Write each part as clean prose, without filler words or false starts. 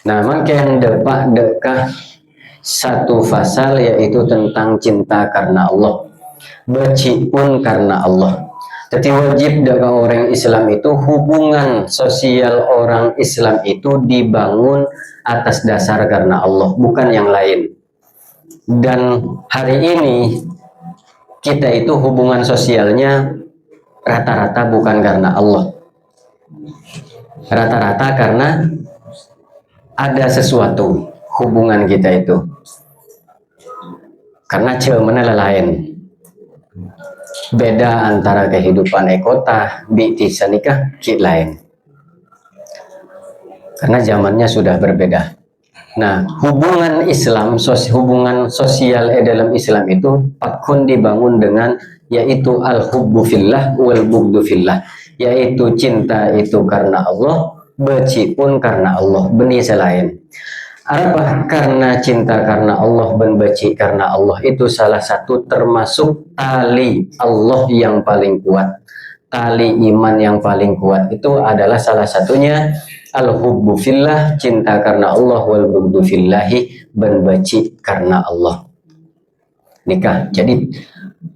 Nah, makin depak dekah satu pasal yaitu tentang cinta karena Allah, benci pun karena Allah. Jadi wajib dalam orang Islam itu hubungan sosial orang Islam itu dibangun atas dasar karena Allah, bukan yang lain. Dan hari ini kita itu hubungan sosialnya rata-rata bukan karena Allah, rata-rata karena ada sesuatu hubungan kita itu karena cemana lain. Beda antara kehidupan ekota biti nikah ki lain karena zamannya sudah berbeda. Nah, hubungan Islam, hubungan sosial dalam Islam itu pakun dibangun dengan yaitu al-hubbu fillah wal bughdu fillah, yaitu cinta itu karena Allah, benci pun karena Allah, benih selain. Apa? Karena cinta karena Allah dan benci karena Allah itu salah satu termasuk tali Allah yang paling kuat, tali iman yang paling kuat itu adalah salah satunya al-hubbu fillah, cinta karena Allah, wal bughdu fillahi, dan benci karena Allah. Nikah. Jadi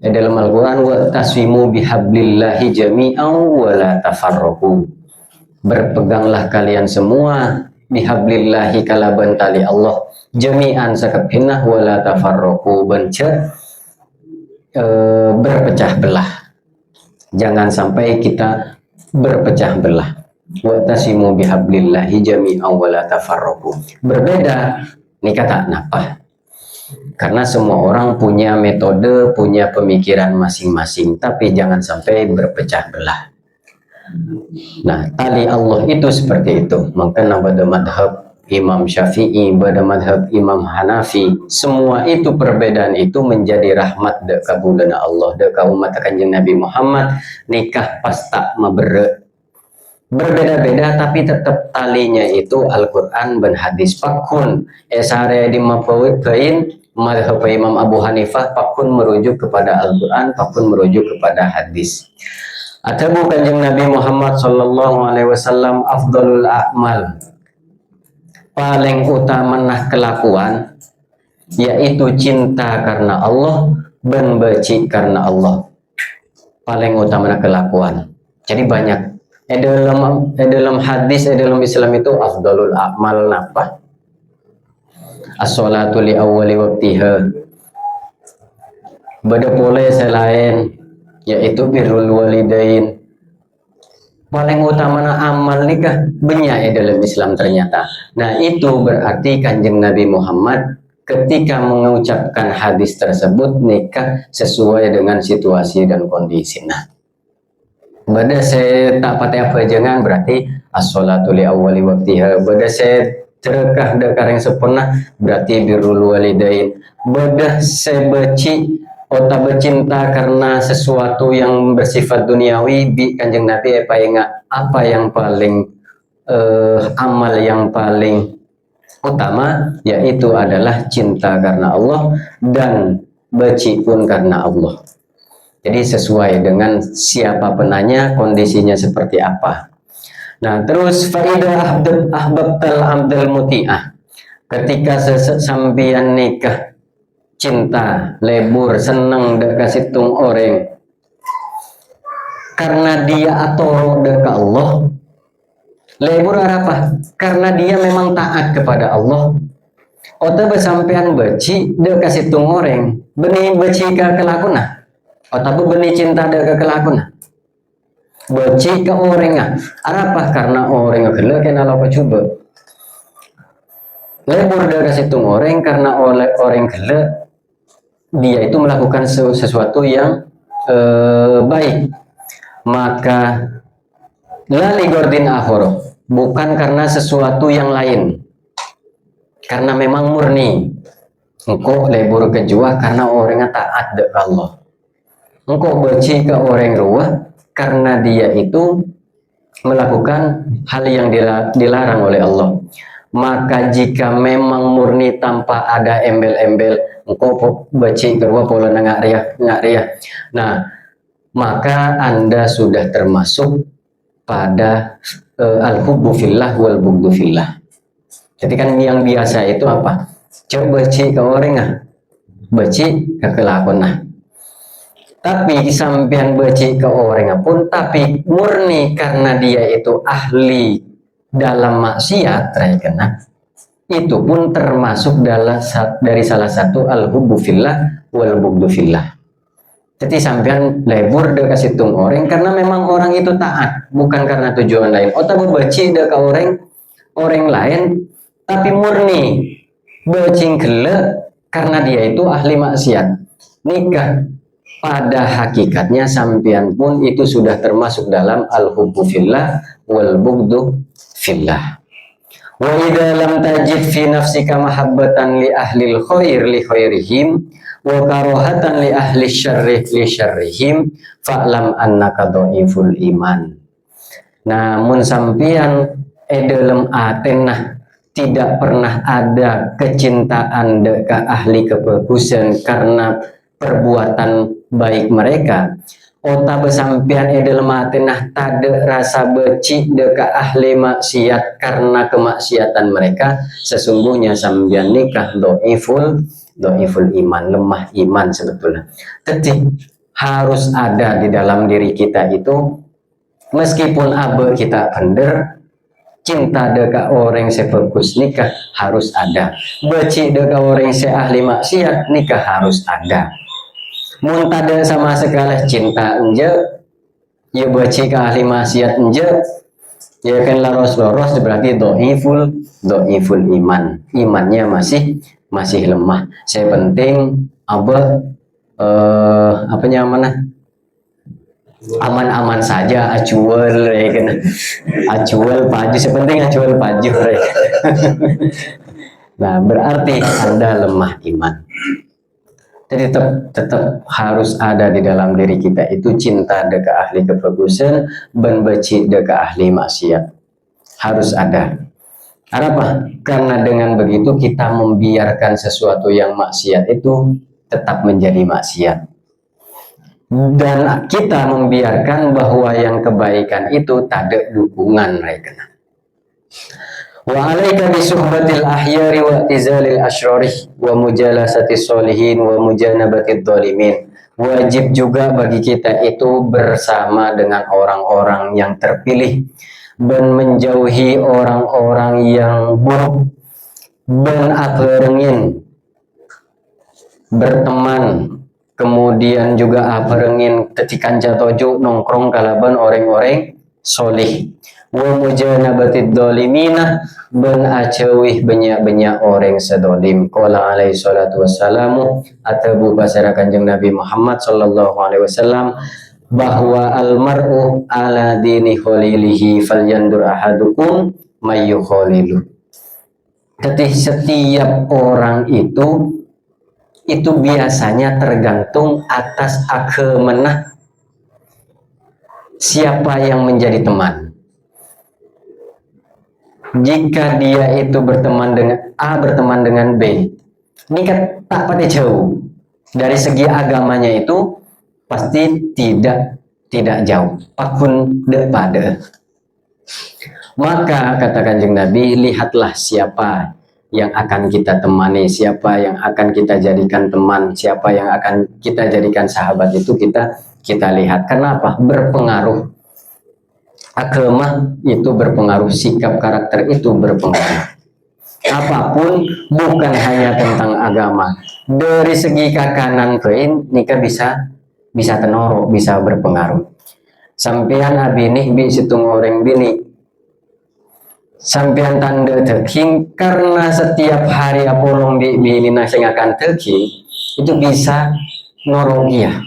dalam Al-Quran wa taswimu bihablillahi jami'an wa la tafarraqu. Berpeganglah kalian semua bihablillahi kalaban tali Allah jami'an sakabhinah wa la tafarraqu, berpecah belah. Jangan sampai kita berpecah belah. Wa tasimu bihablillahi jami'an wa la tafarraqu. Berbeda nikah tak napa. Karena semua orang punya metode, punya pemikiran masing-masing, tapi jangan sampai berpecah belah. Nah, tali Allah itu seperti itu. Maka pada madhab Imam Syafi'i, pada madhab Imam Hanafi, semua itu perbedaan itu menjadi rahmat dek kabulana Allah, dek umat kanjeng Nabi Muhammad. Nikah pasta mabere berbeda-beda tapi tetap talinya itu Al-Quran dan hadis. Pakun esare di mapain madhab Imam Abu Hanifah, pakun merujuk kepada Al-Quran, pakun merujuk kepada hadis. Atabu kanjeng Nabi Muhammad sallallahu alaihi wasallam afdalul a'mal, paling utama nah kelakuan yaitu cinta karena Allah dan benci karena Allah. Paling utama nah kelakuan. Jadi banyak dalam hadis dalam Islam itu afdalul a'mal napa? As-sholatu li awwali waqtiha. Beda boleh selain yaitu birrul walidain. Paling utama amal nikah banyak dalam Islam ternyata. Nah, itu berarti kanjeng Nabi Muhammad ketika mengucapkan hadis tersebut nikah sesuai dengan situasi dan kondisi. Nah, beda saya tak patah apa jangan berarti as-sholatu li awwali waqtiha. Beda saya terekah dekar yang sempurna berarti birrul walidain. Beda saya benci Ota bercinta karena sesuatu yang bersifat duniawi bi kanjeng Nabi apa yang paling amal yang paling utama yaitu adalah cinta karena Allah dan benci pun karena Allah. Jadi sesuai dengan siapa penanya, kondisinya seperti apa. Nah, terus faidah ahbabtal abdal muti'ah, ketika sambian nikah cinta, lebur, seneng dekasih tung orang karena dia atau deka Allah. Lebur apa? Karena dia memang taat kepada Allah. Ota bersampean beci dekasih tung orang benih beci ke kelakuna. Ota benih cinta deka kelakuna. Beci ke orang apa? Karena orang gelak kena lo coba. Lebur dekasih tung orang karena oleh orang gelak dia itu melakukan sesuatu yang baik, maka lali gordin akhoro, bukan karena sesuatu yang lain, karena memang murni engkau lebur kejuah karena orangnya taat ke Allah, engkau benci ke orang ruah karena dia itu melakukan hal yang dilarang oleh Allah. Maka jika memang murni tanpa ada embel-embel, engkau benci kedua pola ngak riah. Nah, maka Anda sudah termasuk pada al-hubbu fillah wal bughdu fillah. Jadi kan yang biasa itu apa? Coba beci ke orang ah, beci ke kelakon nah. Tapi sampean beci ke orang pun, tapi murni karena dia itu ahli dalam maksiat, kena itu pun termasuk dari salah satu al-hubbu fillah wal bughdhu fillah. Jadi sampean lebur de kasih tung orang karena memang orang itu taat, bukan karena tujuan lain. Otak beci de ke orang lain, tapi murni becing gele karena dia itu ahli maksiat. Nikah pada hakikatnya sampean pun itu sudah termasuk dalam al-hubbu fillah wal bughdhu fillah. Wa idza lam tajid fi nafsika mahabbatan li ahli khair li khairihim wa karahatan li ahli syarri li syarrihim fa'lam annaka dhaiful iman. Namun sampean dalam atenah tidak pernah ada kecintaan deka ahli kebagusan karena perbuatan baik mereka. Ota besampian dalam atenah tade rasa beci deka ahli maksiat karena kemaksiatan mereka. Sesungguhnya sambian nikah doiful iman, lemah iman sebetulnya. Jadi harus ada di dalam diri kita itu, meskipun abe kita bener, cinta deka orang sefokus nikah harus ada. Beci deka orang se ahli maksiat nikah harus ada. Muntada sama sekali cinta enje, ya beci ke ahli maksiat enje, ya kan loros berarti doiful iman, imannya masih lemah. Saya penting apa nyaman aman-aman saja, acuel ya kan, acuel paju, sepenting acuel paju ya. Nah berarti Anda lemah iman. Jadi tetap harus ada di dalam diri kita itu cinta deka ahli kebagusan, ben beci deka ahli maksiat. Harus ada. Kenapa? Karena dengan begitu kita membiarkan sesuatu yang maksiat itu tetap menjadi maksiat. Dan kita membiarkan bahwa yang kebaikan itu tak ada dukungan mereka. Wa alaika bi suhbatil ahyari wa tizalil asyrarih wa mujalasati sholihin wa mujanabatid dhalimin. Wajib juga bagi kita itu bersama dengan orang-orang yang terpilih dan menjauhi orang-orang yang buruk, dan aperengin berteman, kemudian juga aperengin tetikan jatoju nongkrong kalaban orang-orang solih. Wa mujanabatid dhalimina, ben acewih banyak-banyak orang sedolim. Qala alaihi salatu wassalamu, atabu pasara Kanjeng Nabi Muhammad sallallahu alaihi wasallam, bahwa almar'u ala dini khalilihi falyandur ahadukum mayu khalilu. Jadi setiap orang itu biasanya tergantung atas agama siapa yang menjadi teman. Jika dia itu berteman dengan A, berteman dengan B, ini kan tak pada jauh. Dari segi agamanya itu pasti tidak jauh. Pakun pada. Maka kata Kanjeng Nabi, lihatlah siapa yang akan kita temani, siapa yang akan kita jadikan teman, siapa yang akan kita jadikan sahabat, itu kita lihat. Kenapa? Berpengaruh. Agama itu berpengaruh, sikap karakter itu berpengaruh. Apapun, bukan hanya tentang agama. Dari segi kakanan kein, nikah bisa tenoro, bisa berpengaruh. Sampean abinih bi situng orang bini, sampean tanda teking karena setiap hari apolong di bini sing akan teking itu bisa norong iya,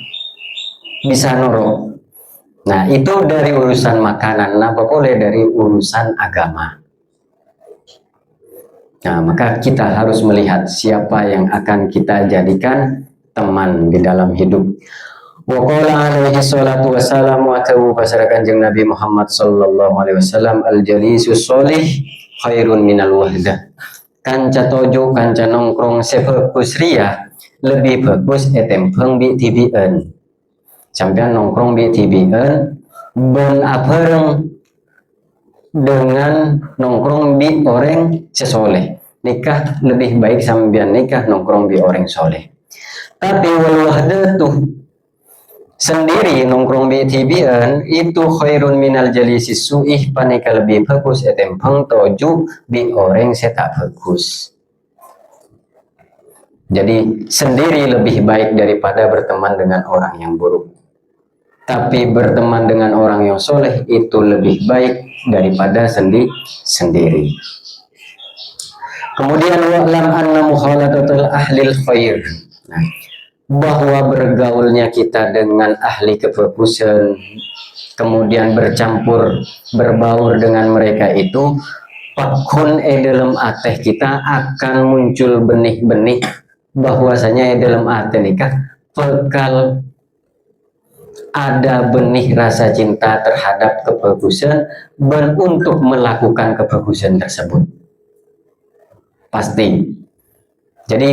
bisa norong. Nah itu dari urusan makanan, nah boleh dari urusan agama. Nah maka kita harus melihat siapa yang akan kita jadikan teman di dalam hidup. Wa qala alaihi salatu wassalamu, atawu pasara Kanjeng Nabi Muhammad sallallahu alaihi wasallam, al jalisus sholih khairun minal wahdah. Kanca tojo, kanca nongkrong sebagus ria, lebih bagus etempeng bi tibien. Sampean nongkrong bi tibien ben apereng dengan nongkrong di orang sesoleh. Nikah lebih baik sambian nikah nongkrong di orang soleh. Tapi wahdatu sendiri nongkrong di tibian itu khairun minal jalisi su'ih, paneka lebih bagus etempang toju di orang setak bagus. Jadi sendiri lebih baik daripada berteman dengan orang yang buruk. Tapi berteman dengan orang yang soleh itu lebih baik daripada sendiri. Kemudian wa'lam anna mukhalatatul ahlil khair. Nah, bahwa bergaulnya kita dengan ahli kebagusan, kemudian bercampur berbaur dengan mereka itu pakun dalam ateh kita akan muncul benih-benih bahwasanya dalam ateh nikah bekal ada benih rasa cinta terhadap kebagusan dan untuk melakukan kebagusan tersebut pasti. Jadi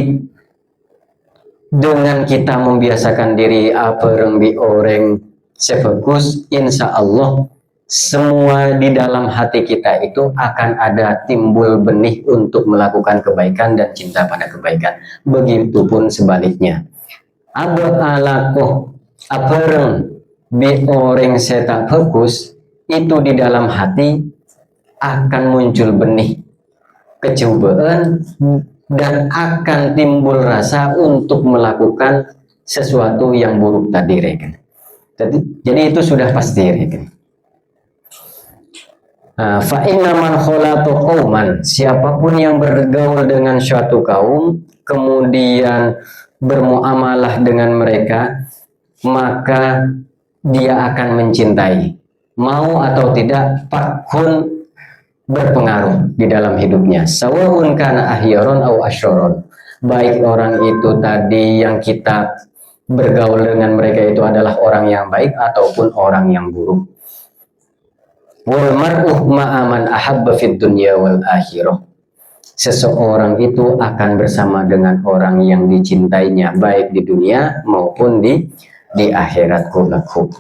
dengan kita membiasakan diri berembi orang sebagus, insya Allah semua di dalam hati kita itu akan ada timbul benih untuk melakukan kebaikan dan cinta pada kebaikan. Begitupun sebaliknya. Alakoh apereng bi orang setak bagus itu di dalam hati akan muncul benih kecobaan dan akan timbul rasa untuk melakukan sesuatu yang buruk tadi, rekan. Jadi itu sudah pasti, rekan. Fa inna man khalatu qauman, siapapun yang bergaul dengan suatu kaum kemudian bermuamalah dengan mereka, maka dia akan mencintai, mau atau tidak, pakun berpengaruh di dalam hidupnya. Sawa'un kana ahyaron au asyaron. Baik orang itu tadi yang kita bergaul dengan mereka itu adalah orang yang baik ataupun orang yang buruk. Wal mar'u ma'a man ahabba fid dunya wal akhirah. Seseorang itu akan bersama dengan orang yang dicintainya baik di dunia maupun di akhirat kulaku.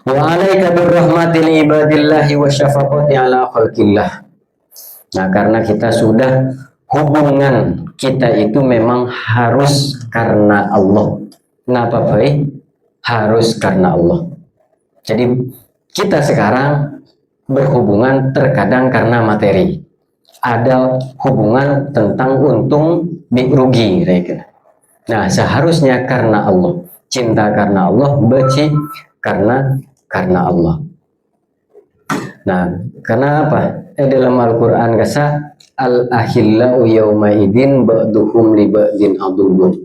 Wa alaika birrahmatil ibadillahi wa syafaqati ala khalqillah. Nah, karena kita sudah hubungan kita itu memang harus karena Allah. Kenapa baik? Harus karena Allah. Jadi kita sekarang berhubungan terkadang karena materi. Ada hubungan tentang untung rugi, nah seharusnya karena Allah. Cinta karena Allah, benci karena Allah. Nah, karena apa? Dalam Al-Quran kata al-ahillau yawma idin ba'duhum li ba'din aduwwun.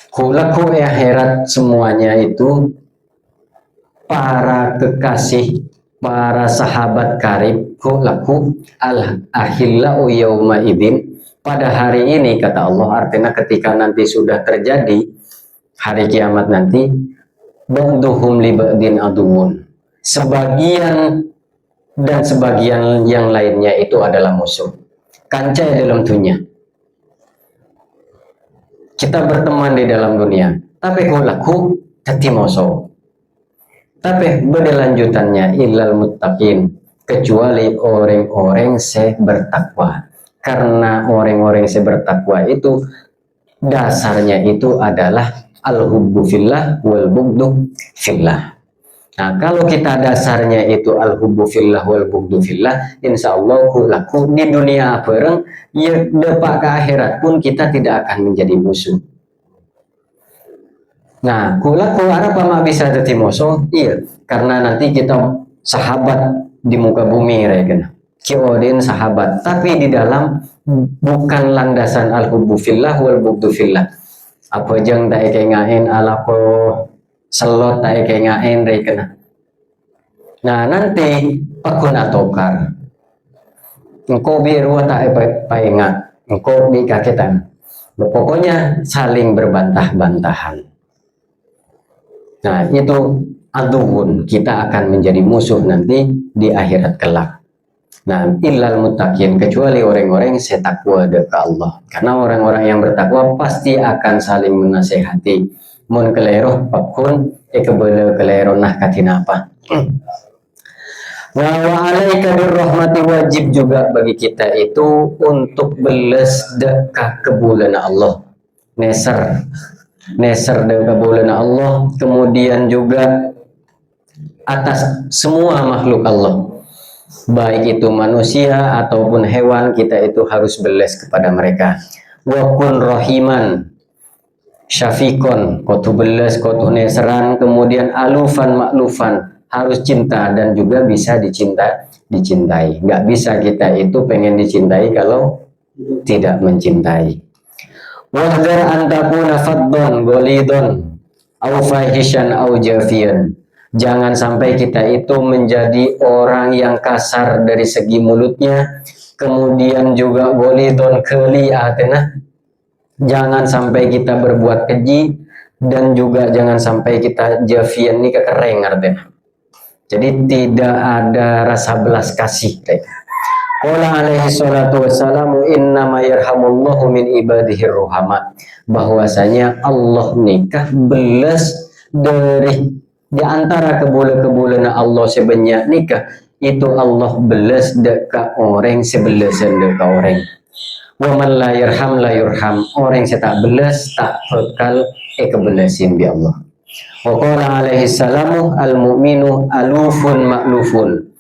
Kulaku akhirat semuanya itu para kekasih, para sahabat karib, kulaku al-ahillau yawma idin. Pada hari ini kata Allah, artinya ketika nanti sudah terjadi hari kiamat nanti, ba'duhum li ba'din aduwwun. Sebagian dan sebagian yang lainnya itu adalah musuh. Kancai dalam dunia. Kita berteman di dalam dunia, tapi kulaku jadi musuh. Tapi berlanjutannya illal muttaqin, kecuali orang-orang yang bertakwa. Karena orang-orang yang bertakwa itu dasarnya itu adalah al-hubbu fillah wal bughdu fillah. Nah, kalau kita dasarnya itu al-hubbu fillah wal bughdu fillah, insya Allah laku di dunia bareng, ya depak ke akhirat pun kita tidak akan menjadi musuh. Nah, kulaku apa mak bisa jadi musuh? Iya, karena nanti kita sahabat di muka bumi, rekan. Kiodin sahabat, tapi di dalam bukan landasan al-hubbu fillah wal bughdu fillah. Apa jeng tak ngain ala ko selot tak ngain rekan. Nah, nanti pakun atokar. Engkau biru tak paingat, engkau di kaketan. Pokoknya saling berbantah-bantahan. Nah, itu aduun, kita akan menjadi musuh nanti di akhirat kelak. Nah, illal muttaqin, kecuali orang-orang yang takwa kepada Allah. Karena orang-orang yang bertakwa pasti akan saling menasehati. Mun keleroh pakun kebele keleroh nah katinapa. Wa alaika birrahmati, wajib juga bagi kita itu untuk beles dekat ke bulan Allah. Neser dekat bulan Allah, kemudian juga atas semua makhluk Allah. Baik itu manusia ataupun hewan, kita itu harus beles kepada mereka. Wa kun rahiman syafikon, kotu beles, kotu neseran, kemudian alufan maklufan, harus cinta dan juga bisa dicintai. Nggak bisa kita itu pengen dicintai kalau tidak mencintai. Wahdar antakuna faddon golidon au fahishan au jafian. Jangan sampai kita itu menjadi orang yang kasar dari segi mulutnya, kemudian juga golidon keliatena. Jangan sampai kita berbuat keji, dan juga jangan sampai kita jafian ini kekereng artinya. Jadi tidak ada rasa belas kasih. Qala alaihi salatu wassalamu innama yarhamullahu min ibadihi ruhama. Bahwasanya Allah nikah belas dari di antara kebulan-kebulan Allah sebanyak nikah itu Allah belas dekat orang sebelasan dekat orang. Wa man la yarham la yurham. Orang yang tak belas tak bakal kebelasin bi Allah. Wa qala alaihi salamu al mu'minu alufun ma'lufun.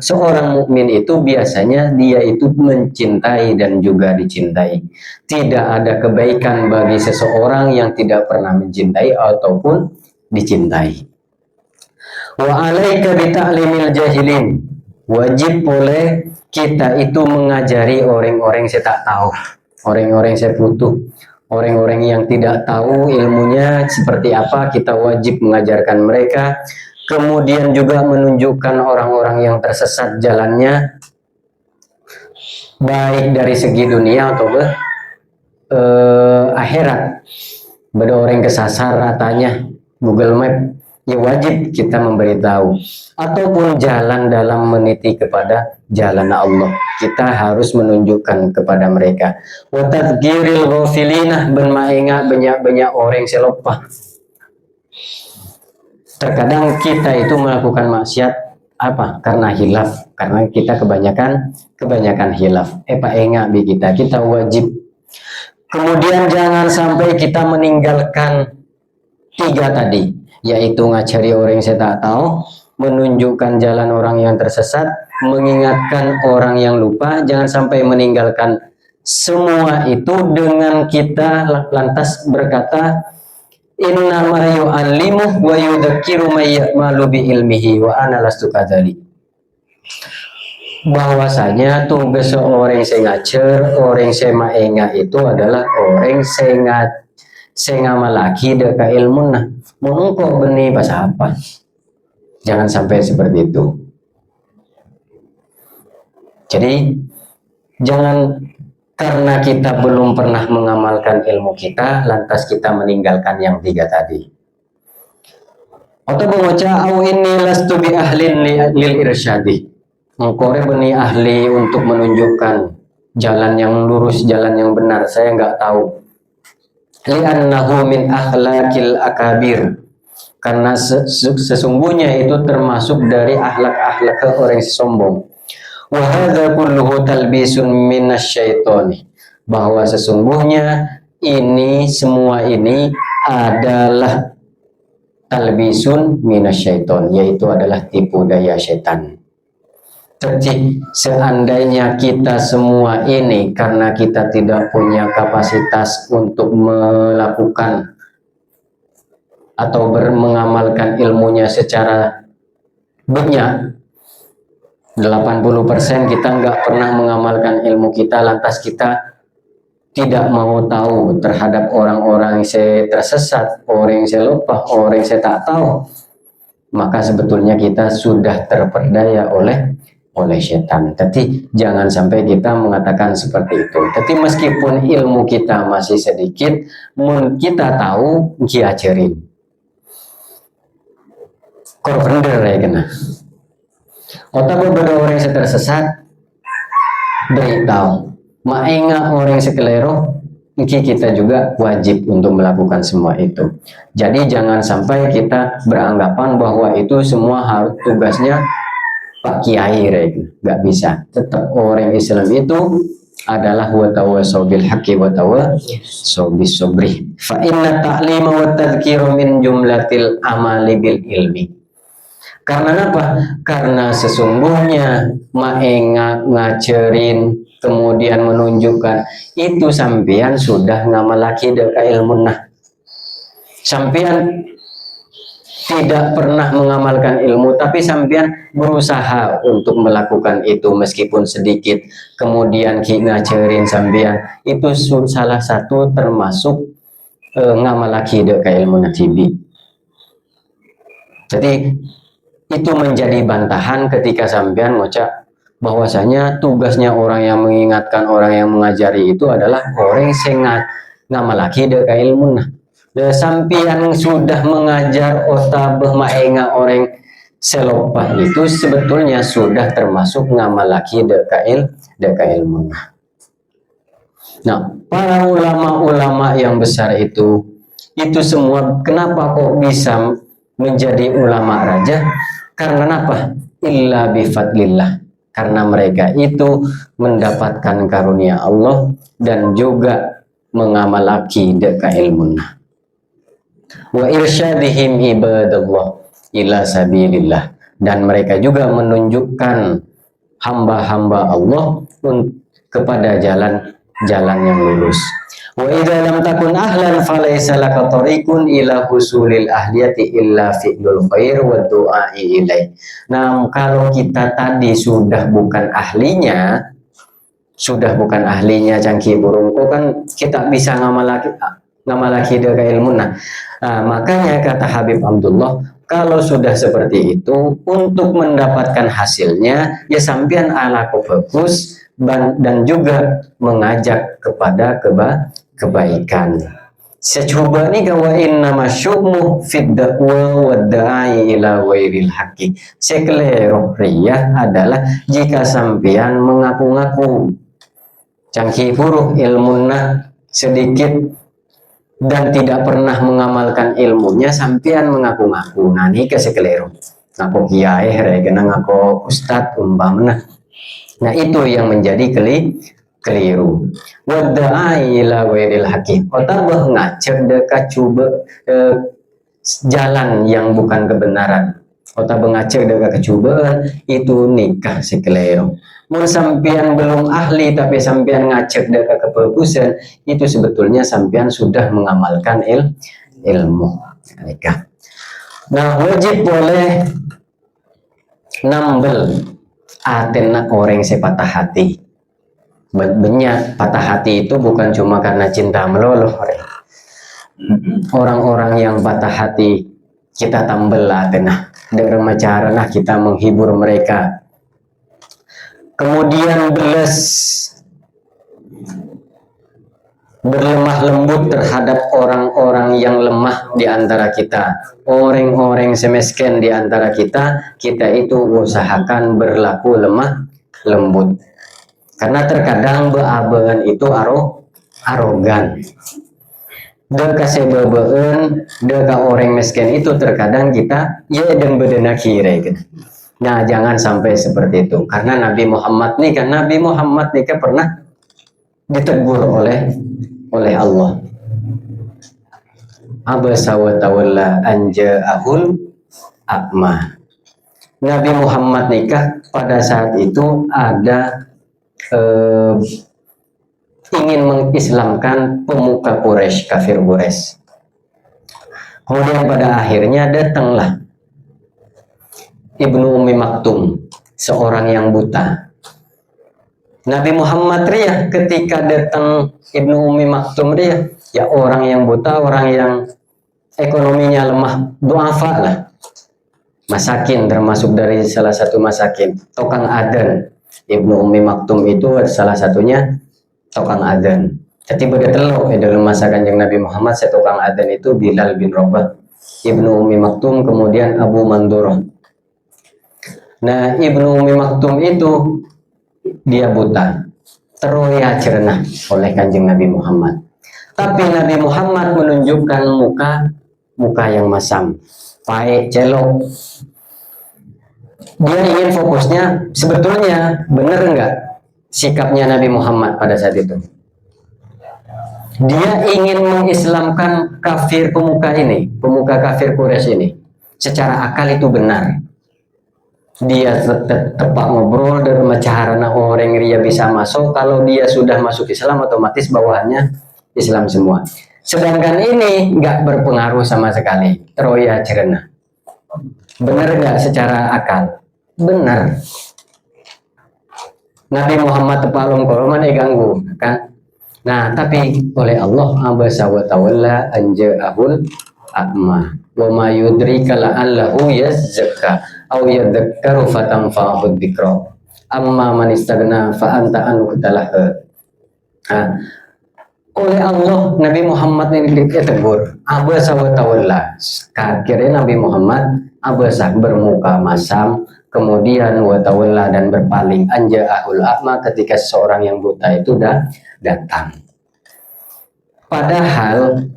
Seorang mukmin itu biasanya dia itu mencintai dan juga dicintai. Tidak ada kebaikan bagi seseorang yang tidak pernah mencintai ataupun dicintai. Wa alaika bi ta'limil jahilin. Wajib boleh kita itu mengajari orang-orang yang tak tahu, orang-orang yang butuh, orang-orang yang tidak tahu ilmunya seperti apa, kita wajib mengajarkan mereka. Kemudian juga menunjukkan orang-orang yang tersesat jalannya, baik dari segi dunia atau akhirat. Beda orang kesasar ratanya Google Map, ya wajib kita memberitahu. Ataupun jalan dalam meniti kepada jalan Allah, kita harus menunjukkan kepada mereka. Wa tadhkiril ghafilinah, ben maingat banyak-banyak orang selopah. Terkadang kita itu melakukan maksiat apa? Karena hilaf, karena kita kebanyakan hilaf. Pak enggak bi kita wajib. Kemudian jangan sampai kita meninggalkan 3 tadi, yaitu ngajari orang yang saya tak tahu, menunjukkan jalan orang yang tersesat, mengingatkan orang yang lupa. Jangan sampai meninggalkan semua itu dengan kita lantas berkata inna ma yu'allimu wa yudzakiru may ya'malu bi ilmihi wa ana lastu kadzalik. Bahwasanya tugas seorang yang ngajar, orang yang maenga itu adalah orang yang ngamalaki dekat ilmu nah. Mau kok benih bahasa apa? Jangan sampai seperti itu. Jadi jangan karena kita belum pernah mengamalkan ilmu kita, lantas kita meninggalkan yang 3 tadi. Atau mengucap, "Au inni lastu bi ahlin lil irsyadi." Engkau beni ahli untuk menunjukkan jalan yang lurus, jalan yang benar. Saya nggak tahu. Li'annahu min akhlaqil akabir. Karena sesungguhnya itu termasuk dari akhlak-akhlak orang sombong. Wa hadza kulluhu talbisun minasyaitani. Bahwa sesungguhnya semua ini adalah talbisun minasyaiton, yaitu adalah tipu daya setan. Jadi seandainya kita semua ini karena kita tidak punya kapasitas untuk melakukan atau mengamalkan ilmunya secara banyak, 80% kita nggak pernah mengamalkan ilmu kita, lantas kita tidak mau tahu terhadap orang-orang yang tersesat, orang yang lupa, orang yang tak tahu, maka sebetulnya kita sudah terperdaya oleh setan. Tapi jangan sampai kita mengatakan seperti itu. Tapi meskipun ilmu kita masih sedikit, kita tahu diajarin. Korvender ya kena. Otak beberapa orang yang tersesat, beritahu. Maingat orang yang sekelero, kita juga wajib untuk melakukan semua itu. Jadi jangan sampai kita beranggapan bahwa itu semua harus tugasnya Pak Kiai, nggak bisa. Tetap orang Islam itu adalah wa tawassaw bil haqqi wa tawassaw bis sabri. Fa inna ta'lima wa tadhkira min jumlatil amali bil ilmi. Karena apa? Karena sesungguhnya maenga ngajarin kemudian menunjukkan itu sampean sudah ngamalaki deka ilmu. Nah, sampean tidak pernah mengamalkan ilmu, tapi sampean berusaha untuk melakukan itu meskipun sedikit. Kemudian ngajarin sampean itu salah satu termasuk ngamalaki deka ilmu natibi. Jadi itu menjadi bantahan ketika sampean ngocak bahwasanya tugasnya orang yang mengingatkan, orang yang mengajari itu adalah orang yang ngamalaki deka ilmu. Nah, sampean sudah mengajar otabeh maenga orang selopah itu sebetulnya sudah termasuk ngamalaki deka ilmu. Nah, para ulama-ulama yang besar itu semua kenapa kok bisa menjadi ulama raja? Karena apa? Illa bifadlillah. Karena mereka itu mendapatkan karunia Allah dan juga mengamalaki deka ilmu. Wa irsyadihim ibadallah ila sabilillah. Dan mereka juga menunjukkan hamba-hamba Allah kepada jalan yang lurus. Wa idza lam takun ahlan falaysa laka tariqun ila husulil ahliyati illa fi'lul khair wa du'ai ilai. Nah, kalau kita tadi sudah bukan ahlinya cangki burungku kan kita bisa ngamalaki deka ilmu. Nah, makanya kata Habib Abdullah, kalau sudah seperti itu untuk mendapatkan hasilnya ya sampean ala fokus dan juga mengajak kepada kebaikan. Secoba nih wa inna masyumu fid da'wa wa da'i ila wairil haqqi. Sekeleroh riyah adalah jika sampean mengaku-ngaku cangki buruh ilmunna sedikit dan tidak pernah mengamalkan ilmunya, sampean mengaku-ngaku. Nah, ini kesekeleroh. Ngaku kiai, regena ngaku ustad umpamana. Nah, itu yang menjadi keliru. Wadda'i ila wairil hakim. Otabah ngajak deka coba jalan yang bukan kebenaran. Otabah ngajak deka kecubaan itu nikah sekeliru. Mun sampean belum ahli tapi sampean ngajak deka kebagusan, itu sebetulnya sampean sudah mengamalkan ilmu. Nikah. Nah, wajib boleh nambel atena orang sepatah hati. Banyak patah hati itu bukan cuma karena cinta meluluh. Orang-orang yang patah hati kita tambel atena dengan cara nah kita menghibur mereka. Kemudian berlemah lembut terhadap orang-orang yang lemah di antara kita, orang-orang semiskin di antara kita itu usahakan berlaku lemah lembut. Karena terkadang beabean itu arogan. Deka sebebeun, deka orang miskin itu terkadang kita ya dan bedena kira gitu. Nah, jangan sampai seperti itu. Karena Nabi Muhammad nih pernah ditegur oleh Allah. Abasa wa tawalla anja'ahul a'ma. Nabi Muhammad nikah pada saat itu ada ingin mengislamkan pemuka Quraisy, kafir Quraisy. Kemudian pada akhirnya datanglah Ibnu Ummi Maktum, seorang yang buta. Nabi Muhammad ria ketika datang Ibnu Ummi Maktum ria, ya orang yang buta, orang yang ekonominya lemah, duafa lah. Masakin termasuk dari salah satu masakin, tukang adan. Ibnu Ummi Maktum itu salah satunya tukang adan. Jadi pada telok dalam masa Kanjeng Nabi Muhammad tukang adan itu Bilal bin Rabah, Ibnu Ummi Maktum, kemudian Abu Mandurah. Nah, Ibnu Ummi Maktum itu dia buta, teroya cerna oleh Kanjeng Nabi Muhammad. Tapi Nabi Muhammad menunjukkan muka yang masam, baik, celok. Dia ingin fokusnya, sebetulnya benar enggak sikapnya Nabi Muhammad pada saat itu? Dia ingin mengislamkan kafir pemuka kafir Quraisy ini. Secara akal itu benar. Dia tepat ngobrol dan macarana orang dia bisa masuk. Kalau dia sudah masuk Islam, otomatis bawahannya Islam semua. Sedangkan ini nggak berpengaruh sama sekali. Troya cerena. Benar nggak secara akal? Benar. Nabi Muhammad tepalum koroman ganggu kan? Nah, tapi oleh Allah abasa wa tawalla anja'ahul a'ma wa ma yudrika la'allahu yazakka aw yadhakkaru fatanfa'ahu dzikra amma man istagna fa anta anhu talaha. Oleh Allah Nabi Muhammad ini ditegur abasa wa tawalla. Akhirnya Nabi Muhammad abasa bermuka masam, kemudian wa tawalla dan berpaling anja'ahul a'ma ketika seorang yang buta itu datang. Padahal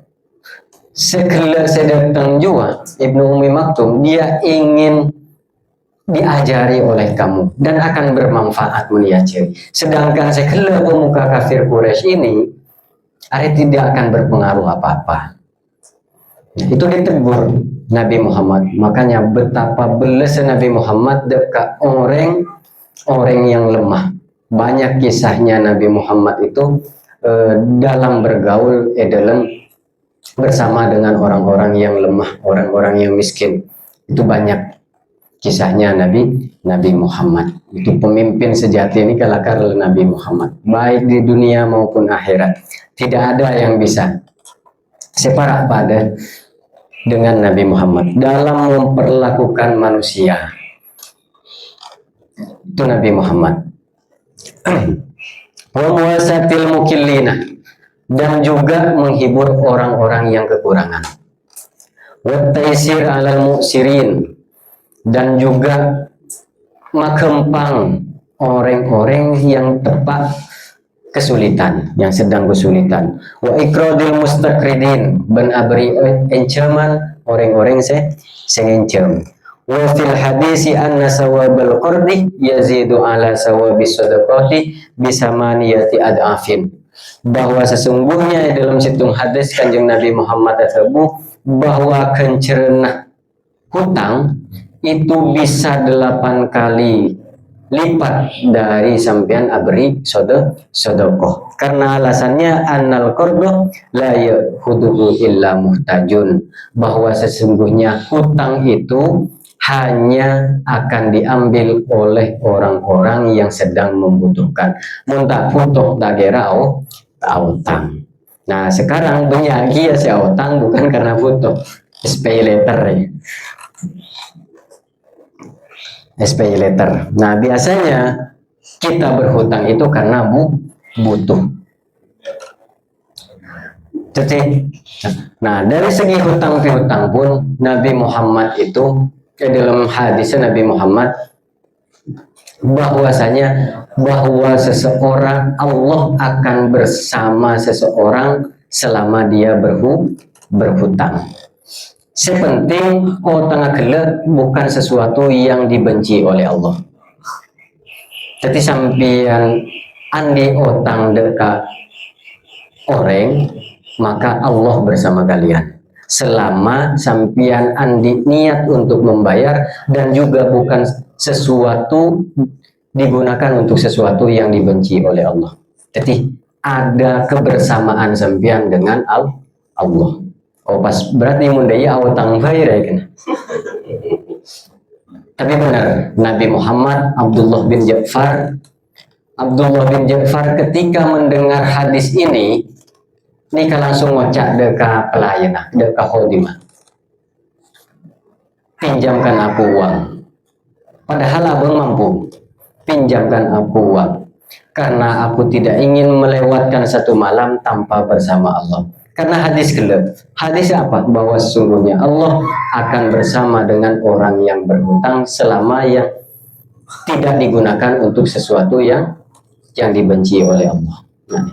segala sedatang jua Ibnu Ummi Maktum dia ingin diajari oleh kamu dan akan bermanfaat meniaciri. Sedangkan segala pemuka kafir Quraisy ini tidak akan berpengaruh apa-apa. Itu ditegur Nabi Muhammad. Makanya betapa belasnya Nabi Muhammad dekat orang yang lemah. Banyak kisahnya Nabi Muhammad itu dalam bergaul dalam bersama dengan orang-orang yang lemah, orang-orang yang miskin. Itu banyak kisahnya Nabi Muhammad. Itu pemimpin sejati ini kelakar Nabi Muhammad, baik di dunia maupun akhirat. Tidak ada yang bisa separah pada dengan Nabi Muhammad dalam memperlakukan manusia. Itu Nabi Muhammad. Wa muwasatil mukillina, dan juga menghibur orang-orang yang kekurangan. Wa taisir alal muksirin, dan juga makempang orang-orang yang tepat kesulitan, yang sedang kesulitan. Wa ikradil mustaqridin, ben abri encaman orang-orang sengencem. Wa fil hadisi anna sawabal qardi yazidu ala sawabis sadaqati bisamaniyati ad'afin, bahwa sesungguhnya dalam situng hadis Kanjeng Nabi Muhammad tersebut bahwa kencerna hutang itu bisa 8 kali lipat dari sampean abri sodokoh. Karena alasannya annal qardu la yahuduhu illa muhtajun, bahwa sesungguhnya hutang itu hanya akan diambil oleh orang-orang yang sedang membutuhkan. Muntak butuh dagera utang. Nah sekarang penyagia si utang bukan karena butuh, pay later ya. SPI letter. Nah biasanya kita berhutang itu karena butuh. Jadi, nah dari segi hutang piutang pun Nabi Muhammad itu dalam hadisnya Nabi Muhammad bahwa seseorang, Allah akan bersama seseorang selama dia berhutang. Sepenting utang gelap bukan sesuatu yang dibenci oleh Allah. Jadi sampian andi utang dekat orang, maka Allah bersama kalian. Selama sampian andi niat untuk membayar dan juga bukan sesuatu digunakan untuk sesuatu yang dibenci oleh Allah. Jadi ada kebersamaan sampian dengan Allah. Oh pas berarti mundaya awatang bayar ya kan. Tapi benar Nabi Muhammad Abdullah bin Ja'far ketika mendengar hadis ini nikah langsung ngocak deka pelayan, deka khodimah. Pinjamkan aku uang. Padahal abang mampu. Pinjamkan aku uang. Karena aku tidak ingin melewatkan satu malam tanpa bersama Allah. Karena hadis gelap. Hadis apa? Bahwa sesungguhnya Allah akan bersama dengan orang yang berhutang selama yang tidak digunakan untuk sesuatu yang dibenci oleh Allah. Nah,